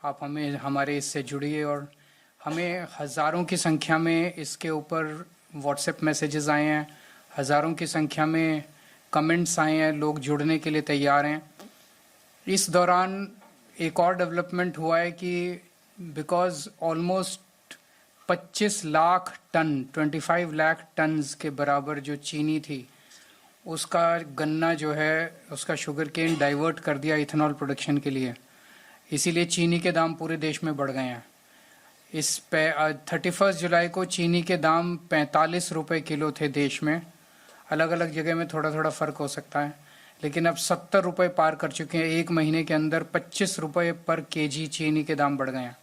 आप हमें हमारे इससे जुड़िए और हमें हज़ारों की संख्या में इसके ऊपर व्हाट्सएप मैसेजेस आए हैं, हज़ारों की संख्या में कमेंट्स आए हैं, लोग जुड़ने के लिए तैयार हैं। इस दौरान एक और डेवलपमेंट हुआ है कि because almost 25 lakh ton 25 lakh tons के बराबर जो चीनी थी, उसका गन्ना जो है उसका शुगर केन डाइवर्ट कर दिया इथेनॉल प्रोडक्शन के लिए, इसीलिए चीनी के दाम पूरे देश में बढ़ गए हैं। इस पे 31 जुलाई को चीनी के दाम 45 रुपये किलो थे देश में, अलग अलग जगह में थोड़ा थोड़ा फ़र्क हो सकता है, लेकिन अब 70 रुपये पार कर चुके हैं। एक महीने के अंदर 25 रुपये पर केजी चीनी के दाम बढ़ गए हैं।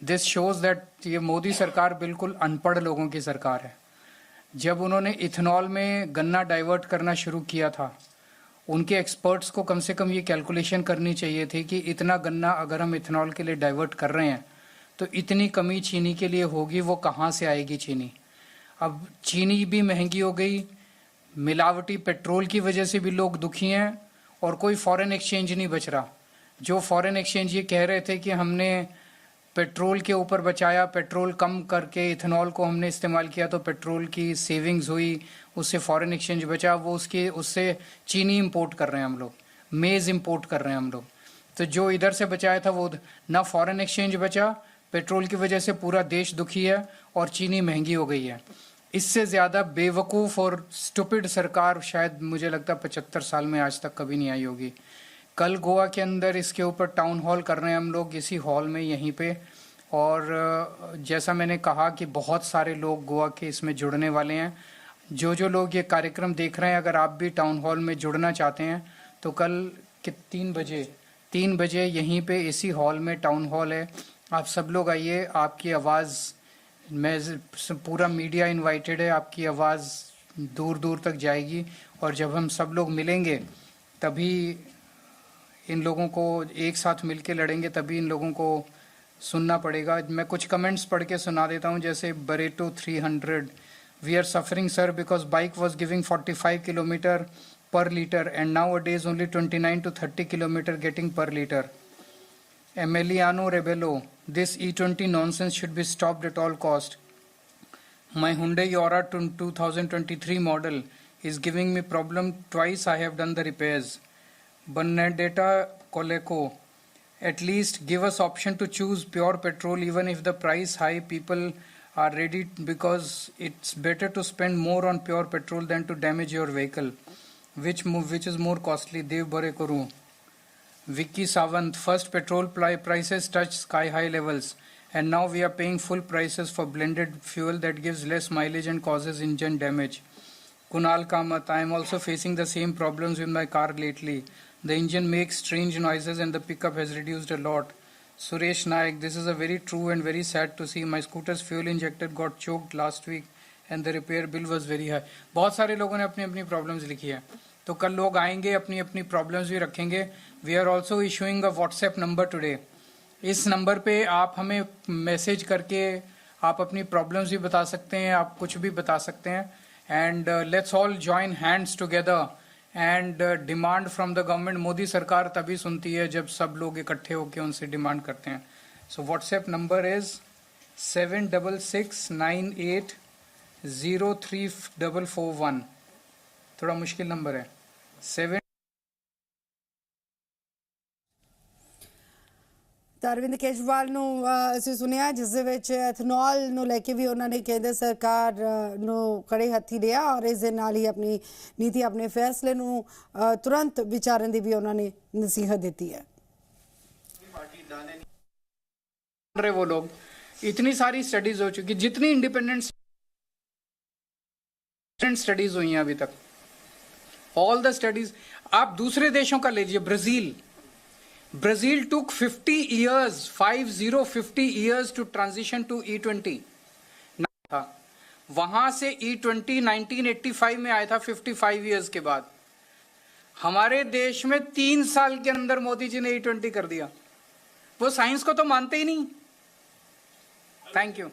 दिस शोज़ दैट ये मोदी सरकार बिल्कुल अनपढ़ लोगों की सरकार है। जब उन्होंने इथेनॉल में गन्ना डाइवर्ट करना शुरू किया था, उनके एक्सपर्ट्स को कम से कम ये कैलकुलेशन करनी चाहिए थी कि इतना गन्ना अगर हम इथेनॉल के लिए डाइवर्ट कर रहे हैं तो इतनी कमी चीनी के लिए होगी, वो कहाँ से आएगी चीनी। अब चीनी भी महंगी हो गई, मिलावटी पेट्रोल की वजह से भी लोग दुखी हैं और कोई फॉरेन एक्सचेंज नहीं बच रहा। जो फॉरेन एक्सचेंज ये कह रहे थे कि हमने पेट्रोल के ऊपर बचाया, पेट्रोल कम करके इथेनॉल को हमने इस्तेमाल किया तो पेट्रोल की सेविंग्स हुई, उससे फॉरेन एक्सचेंज बचा, वो उससे चीनी इंपोर्ट कर रहे हैं हम लोग, मेज़ इंपोर्ट कर रहे हैं हम लोग। तो जो इधर से बचाया था वो ना फॉरेन एक्सचेंज बचा, पेट्रोल की वजह से पूरा देश दुखी है और चीनी महंगी हो गई है। इससे ज़्यादा बेवकूफ़ और स्टूपिड सरकार शायद मुझे लगता है 75 साल में आज तक कभी नहीं आई होगी। कल गोवा के अंदर इसके ऊपर टाउन हॉल कर रहे हैं हम लोग, इसी हॉल में यहीं पे, और जैसा मैंने कहा कि बहुत सारे लोग गोवा के इसमें जुड़ने वाले हैं। जो लोग ये कार्यक्रम देख रहे हैं, अगर आप भी टाउन हॉल में जुड़ना चाहते हैं तो कल के 3 बजे यहीं पे इसी हॉल में टाउन हॉल है। आप सब लोग आइए, आपकी आवाज़, मैं पूरा मीडिया इनवाइटेड है, आपकी आवाज़ दूर दूर तक जाएगी और जब हम सब लोग मिलेंगे तभी इन लोगों को एक साथ मिलके लड़ेंगे, तभी इन लोगों को सुनना पड़ेगा। मैं कुछ कमेंट्स पढ़ के सुना देता हूँ, जैसे बरेटो 300, we are suffering sir because bike was giving 45 kilometre per liter and nowadays only 29 to 30 kilometer getting per liter. Emiliano Rebello, this E20 nonsense should be stopped at all cost. My Hyundai Aura 2023 model is giving me problem twice. I have done the repairs. Bernadetta Coleco, at least give us option to choose pure petrol even if the price high. People are ready because it's better to spend more on pure petrol than to damage your vehicle. Which is more costly? Dev Barekoru. Vicky Savant, first petrol prices touched sky high levels and now we are paying full prices for blended fuel that gives less mileage and causes engine damage. Kunal Kamath, I am also facing the same problems with my car lately. The engine makes strange noises and the pickup has reduced a lot. Suresh Naik, this is a very true and very sad to see. My scooter's fuel injector got choked last week and the repair bill was very high. बहुत सारे लोगों ने अपनी अपनी problems लिखी है, तो कल लोग आएंगे, अपनी अपनी प्रॉब्लम्स भी रखेंगे। We are also issuing a WhatsApp number today. इस नंबर पे आप हमें मैसेज करके आप अपनी प्रॉब्लम्स भी बता सकते हैं, आप कुछ भी बता सकते हैं। And let's all join hands together and demand from the government. Modi सरकार तभी सुनती है जब सब लोग इकट्ठे होकर उनसे डिमांड करते हैं। So WhatsApp number is 7669803441। थोड़ा मुश्किल नंबर है 7। ਅਰਵਿੰਦ ਕੇਜਰੀਵਾਲ ਨੂੰ ਅਸੀਂ ਸੁਣਿਆ, ਜਿਸ ਦੇ ਵਿੱਚ ਐਥਨੋਲ ਨੂੰ ਲੈ ਕੇ ਵੀ ਉਹਨਾਂ ਨੇ ਕੇਂਦਰ ਸਰਕਾਰ ਨੂੰ ਕੜੇ ਹੱਥੀ ਲਿਆ ਔਰ ਇਸ ਦੇ ਨਾਲ ਹੀ ਆਪਣੀ ਨੀਤੀ, ਆਪਣੇ ਫੈਸਲੇ ਨੂੰ ਤੁਰੰਤ ਵਿਚਾਰਨ ਦੀ ਵੀ ਉਹਨਾਂ ਨੇ ਨਸੀਹਤ ਦਿੱਤੀ है। वो लोग इतनी सारी स्टडीज हो चुकी, जितनी इंडिपेंडेंट स्टडीज हुई हैं अभी तक, ऑल द स्टडीज आप दूसरे देशों का लीजिए। Brazil took 50 years to transition to E20 था। वहां से E20 1985 में आया था, 55 years के बाद। हमारे देश में 3 साल के अंदर मोदी जी ने E20 कर दिया। वो साइंस को तो मानते ही नहीं। Thank you.